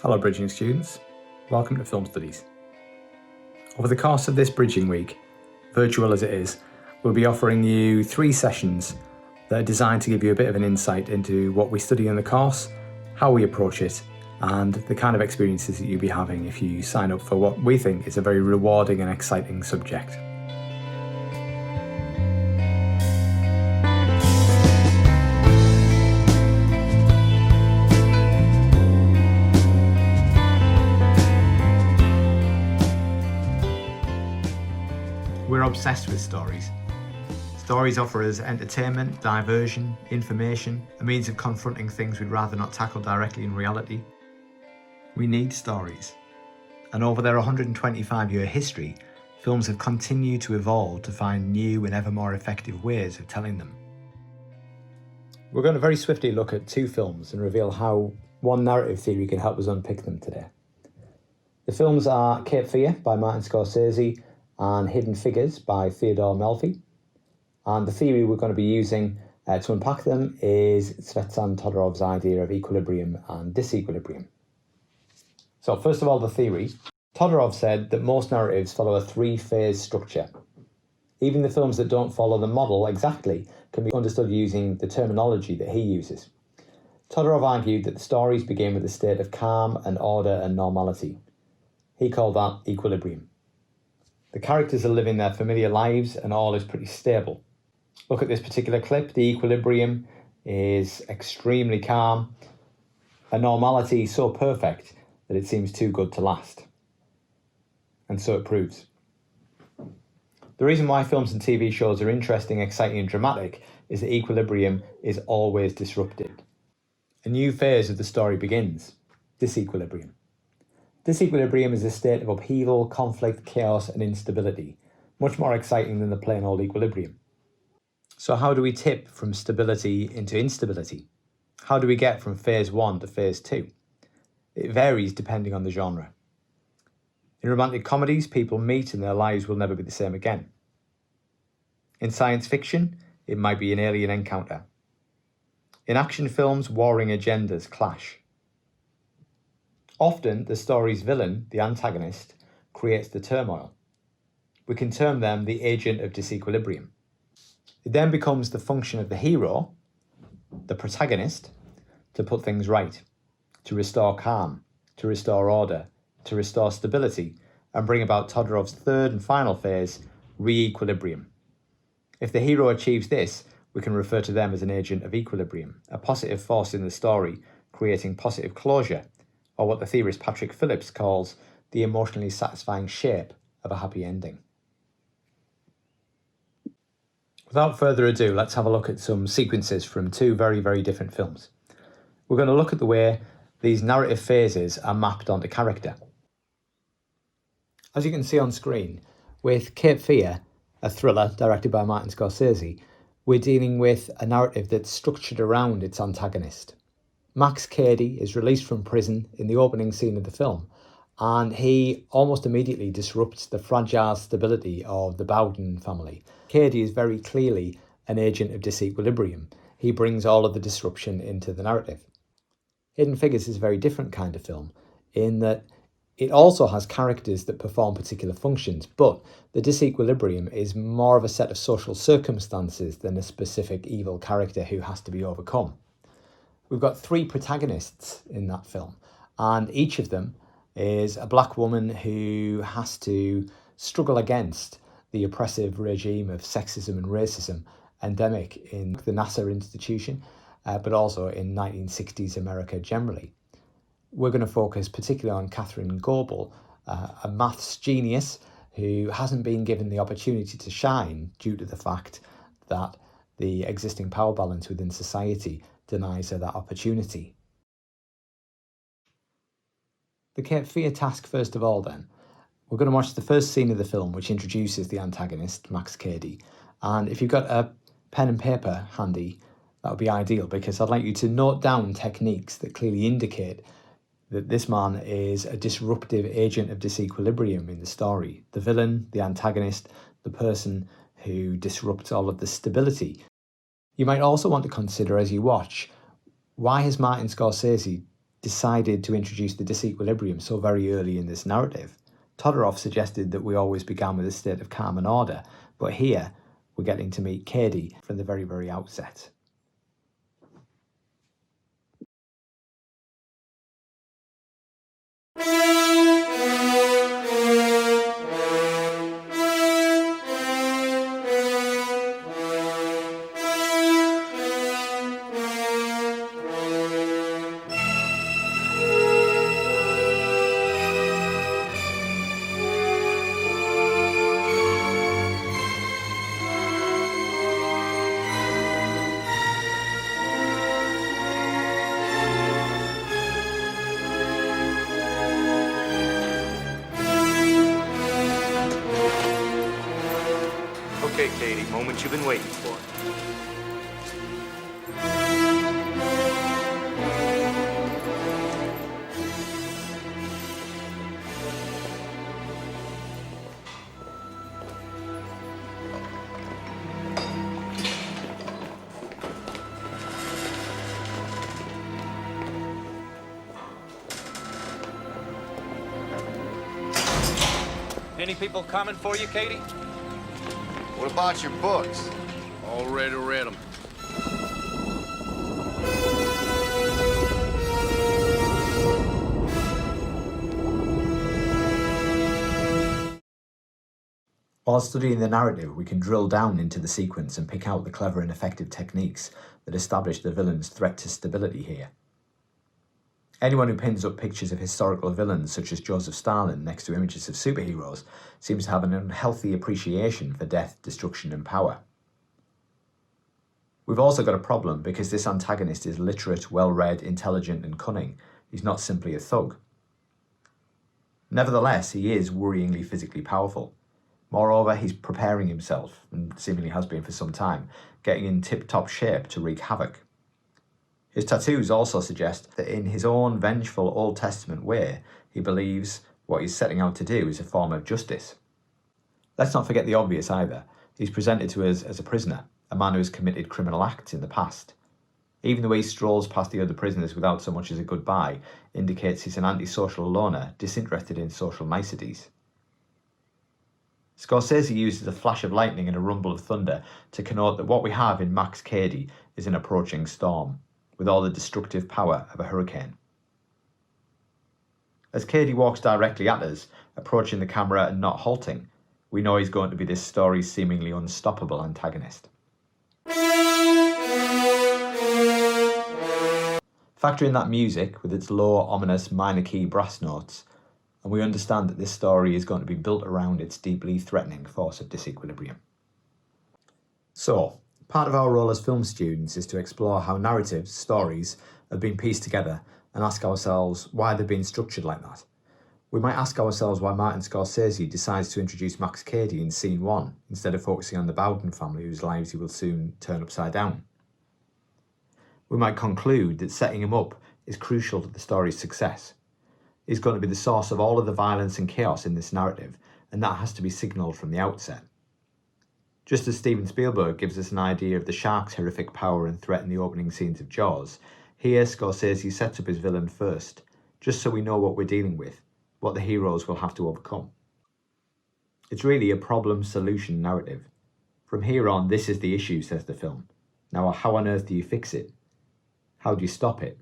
Hello bridging students, welcome to Film Studies. Over the course of this bridging week, virtual as it is, we'll be offering you 3 sessions that are designed to give you a bit of an insight into what we study in the course, how we approach it, and the kind of experiences that you'll be having if you sign up for what we think is a very rewarding and exciting subject. We're obsessed with stories. Stories offer us entertainment, diversion, information, a means of confronting things we'd rather not tackle directly in reality. We need stories. And over their 125-year history, films have continued to evolve to find new and ever more effective ways of telling them. We're going to very swiftly look at 2 films and reveal how one narrative theory can help us unpick them today. The films are Cape Fear by Martin Scorsese and Hidden Figures by Theodore Melfi. And the theory we're going to be using to unpack them is Svetlana Todorov's idea of equilibrium and disequilibrium. So first of all, the theory. Todorov said that most narratives follow a 3-phase structure. Even the films that don't follow the model exactly can be understood using the terminology that he uses. Todorov argued that the stories begin with a state of calm and order and normality. He called that equilibrium. The characters are living their familiar lives and all is pretty stable. Look at this particular clip. The equilibrium is extremely calm, a normality so perfect that it seems too good to last. And so it proves. The reason why films and TV shows are interesting, exciting and dramatic is that equilibrium is always disrupted. A new phase of the story begins, disequilibrium. Disequilibrium is a state of upheaval, conflict, chaos and instability, much more exciting than the plain old equilibrium. So how do we tip from stability into instability? How do we get from phase 1 to phase 2? It varies depending on the genre. In romantic comedies, people meet and their lives will never be the same again. In science fiction, it might be an alien encounter. In action films, warring agendas clash. Often, the story's villain, the antagonist, creates the turmoil. We can term them the agent of disequilibrium. It then becomes the function of the hero, the protagonist, to put things right, to restore calm, to restore order, to restore stability, and bring about Todorov's 3rd and final phase, re-equilibrium. If the hero achieves this, we can refer to them as an agent of equilibrium, a positive force in the story, creating positive closure, or what the theorist Patrick Phillips calls the emotionally satisfying shape of a happy ending. Without further ado, let's have a look at some sequences from 2 very, very different films. We're going to look at the way these narrative phases are mapped onto character. As you can see on screen, with Cape Fear, a thriller directed by Martin Scorsese, we're dealing with a narrative that's structured around its antagonist. Max Cady is released from prison in the opening scene of the film, and he almost immediately disrupts the fragile stability of the Bowden family. Cady is very clearly an agent of disequilibrium. He brings all of the disruption into the narrative. Hidden Figures is a very different kind of film in that it also has characters that perform particular functions, but the disequilibrium is more of a set of social circumstances than a specific evil character who has to be overcome. We've got 3 protagonists in that film, and each of them is a black woman who has to struggle against the oppressive regime of sexism and racism endemic in the NASA institution, but also in 1960s America generally. We're going to focus particularly on Catherine Goebel, a maths genius who hasn't been given the opportunity to shine due to the fact that the existing power balance within society denies her that opportunity. The Cape Fear task first of all then. We're going to watch the first scene of the film which introduces the antagonist, Max Cady. And if you've got a pen and paper handy, that would be ideal because I'd like you to note down techniques that clearly indicate that this man is a disruptive agent of disequilibrium in the story. The villain, the antagonist, the person who disrupts all of the stability. You might also want to consider as you watch, why has Martin Scorsese decided to introduce the disequilibrium so very early in this narrative? Todorov suggested that we always began with a state of calm and order, but here we're getting to meet Cady from the very, very outset. Okay, Cady, moment you've been waiting for. Any people coming for you, Cady? What about your books? Already read them. While studying the narrative, we can drill down into the sequence and pick out the clever and effective techniques that establish the villain's threat to stability here. Anyone who pins up pictures of historical villains such as Joseph Stalin next to images of superheroes seems to have an unhealthy appreciation for death, destruction and power. We've also got a problem because this antagonist is literate, well-read, intelligent and cunning. He's not simply a thug. Nevertheless, he is worryingly physically powerful. Moreover, he's preparing himself, and seemingly has been for some time, getting in tip-top shape to wreak havoc. His tattoos also suggest that in his own vengeful Old Testament way, he believes what he's setting out to do is a form of justice. Let's not forget the obvious either. He's presented to us as a prisoner, a man who has committed criminal acts in the past. Even the way he strolls past the other prisoners without so much as a goodbye indicates he's an antisocial loner, disinterested in social niceties. Scorsese uses a flash of lightning and a rumble of thunder to connote that what we have in Max Cady is an approaching storm, with all the destructive power of a hurricane. As Cady walks directly at us, approaching the camera and not halting, we know he's going to be this story's seemingly unstoppable antagonist. Factor in that music with its low, ominous, minor key brass notes, and we understand that this story is going to be built around its deeply threatening force of disequilibrium. So, part of our role as film students is to explore how narratives, stories, have been pieced together and ask ourselves why they've been structured like that. We might ask ourselves why Martin Scorsese decides to introduce Max Cady in scene 1 instead of focusing on the Bowden family whose lives he will soon turn upside down. We might conclude that setting him up is crucial to the story's success. He's going to be the source of all of the violence and chaos in this narrative, and that has to be signalled from the outset. Just as Steven Spielberg gives us an idea of the shark's horrific power and threat in the opening scenes of Jaws, here Scorsese sets up his villain first, just so we know what we're dealing with, what the heroes will have to overcome. It's really a problem-solution narrative. From here on, this is the issue, says the film. Now, how on earth do you fix it? How do you stop it?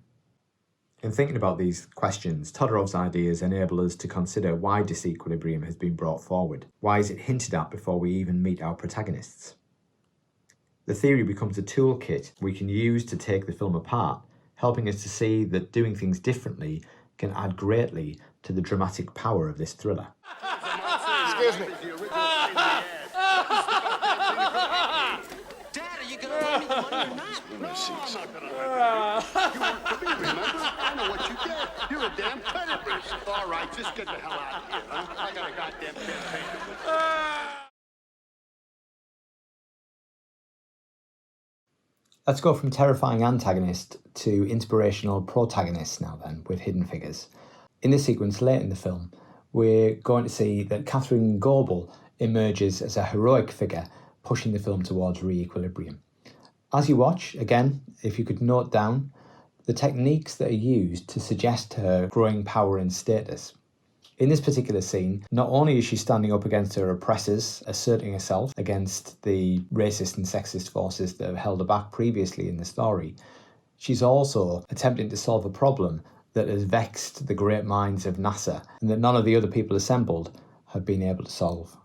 In thinking about these questions, Todorov's ideas enable us to consider why disequilibrium has been brought forward. Why is it hinted at before we even meet our protagonists? The theory becomes a toolkit we can use to take the film apart, helping us to see that doing things differently can add greatly to the dramatic power of this thriller. Excuse me. Dad, are you gonna lend me the money or not? No, I'm not gonna let you. You work for me, remember? I know what you did. You're a damn credit risk. All right, just get the hell out of here, huh? I got a goddamn campaign. Let's go from terrifying antagonist to inspirational protagonist now then, with Hidden Figures. In this sequence late in the film, we're going to see that Catherine Goebel emerges as a heroic figure, pushing the film towards re-equilibrium. As you watch, again, if you could note down the techniques that are used to suggest her growing power and status. In this particular scene, not only is she standing up against her oppressors, asserting herself against the racist and sexist forces that have held her back previously in the story, she's also attempting to solve a problem that has vexed the great minds of NASA and that none of the other people assembled have been able to solve.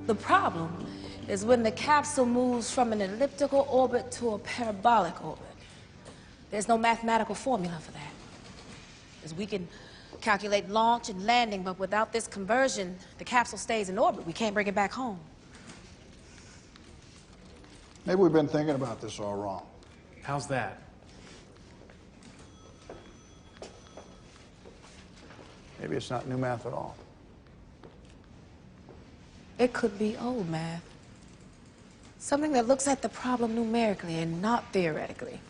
The problem is when the capsule moves from an elliptical orbit to a parabolic orbit. There's no mathematical formula for that. As we can calculate launch and landing, but without this conversion, the capsule stays in orbit. We can't bring it back home. Maybe we've been thinking about this all wrong. How's that? Maybe it's not new math at all. It could be old math. Something that looks at the problem numerically and not theoretically.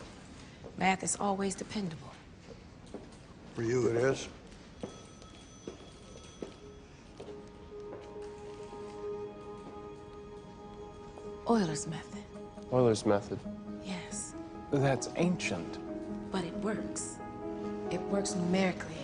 Math is always dependable. For you, it is. Euler's method. Euler's method. Yes, That's ancient. but it works. It works numerically.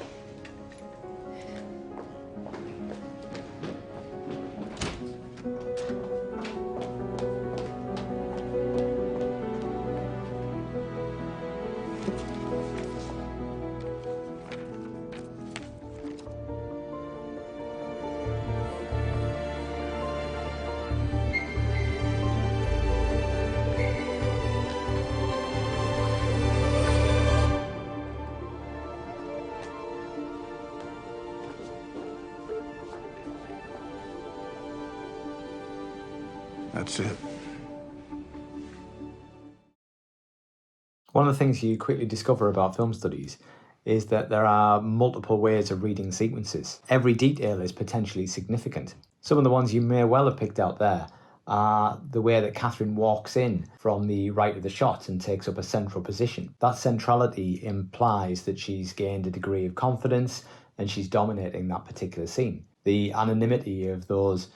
That's it. One of the things you quickly discover about film studies is that there are multiple ways of reading sequences. Every detail is potentially significant. Some of the ones you may well have picked out there are the way that Catherine walks in from the right of the shot and takes up a central position. That centrality implies that she's gained a degree of confidence and she's dominating that particular scene. The anonymity of those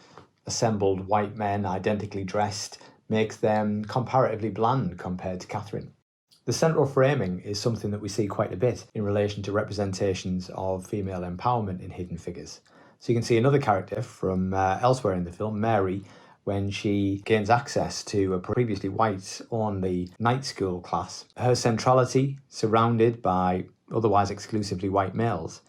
assembled white men identically dressed makes them comparatively bland compared to Catherine. The central framing is something that we see quite a bit in relation to representations of female empowerment in Hidden Figures. So you can see another character from elsewhere in the film, Mary, when she gains access to a previously white-only night school class. Her centrality, surrounded by otherwise exclusively white males,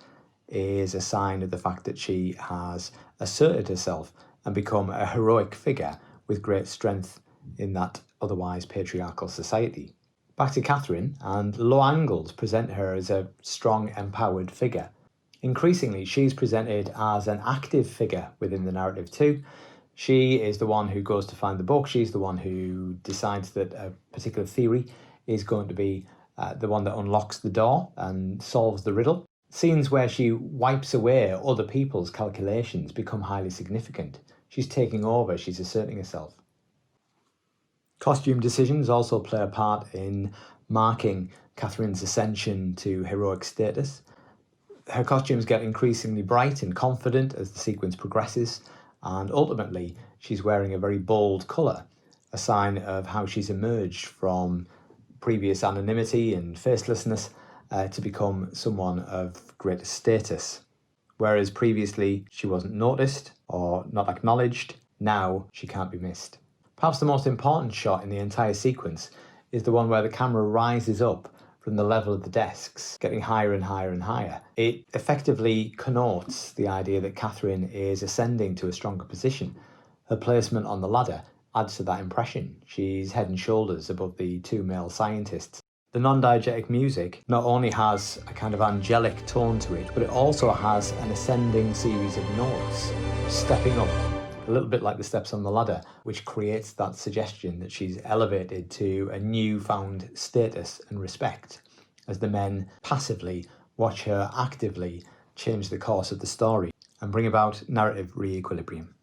is a sign of the fact that she has asserted herself and become a heroic figure with great strength in that otherwise patriarchal society. Back to Catherine, and low angles present her as a strong, empowered figure. Increasingly, she's presented as an active figure within the narrative too. She is the one who goes to find the book. She's the one who decides that a particular theory is going to be the one that unlocks the door and solves the riddle. Scenes where she wipes away other people's calculations become highly significant. She's taking over, she's asserting herself. Costume decisions also play a part in marking Catherine's ascension to heroic status. Her costumes get increasingly bright and confident as the sequence progresses, and ultimately she's wearing a very bold colour, a sign of how she's emerged from previous anonymity and facelessness to become someone of greater status. Whereas previously she wasn't noticed or not acknowledged, now she can't be missed. Perhaps the most important shot in the entire sequence is the one where the camera rises up from the level of the desks, getting higher and higher and higher. It effectively connotes the idea that Catherine is ascending to a stronger position. Her placement on the ladder adds to that impression. She's head and shoulders above the two male scientists. The non-diegetic music not only has a kind of angelic tone to it, but it also has an ascending series of notes, stepping up, a little bit like the steps on the ladder, which creates that suggestion that she's elevated to a newfound status and respect, as the men passively watch her actively change the course of the story and bring about narrative re-equilibrium.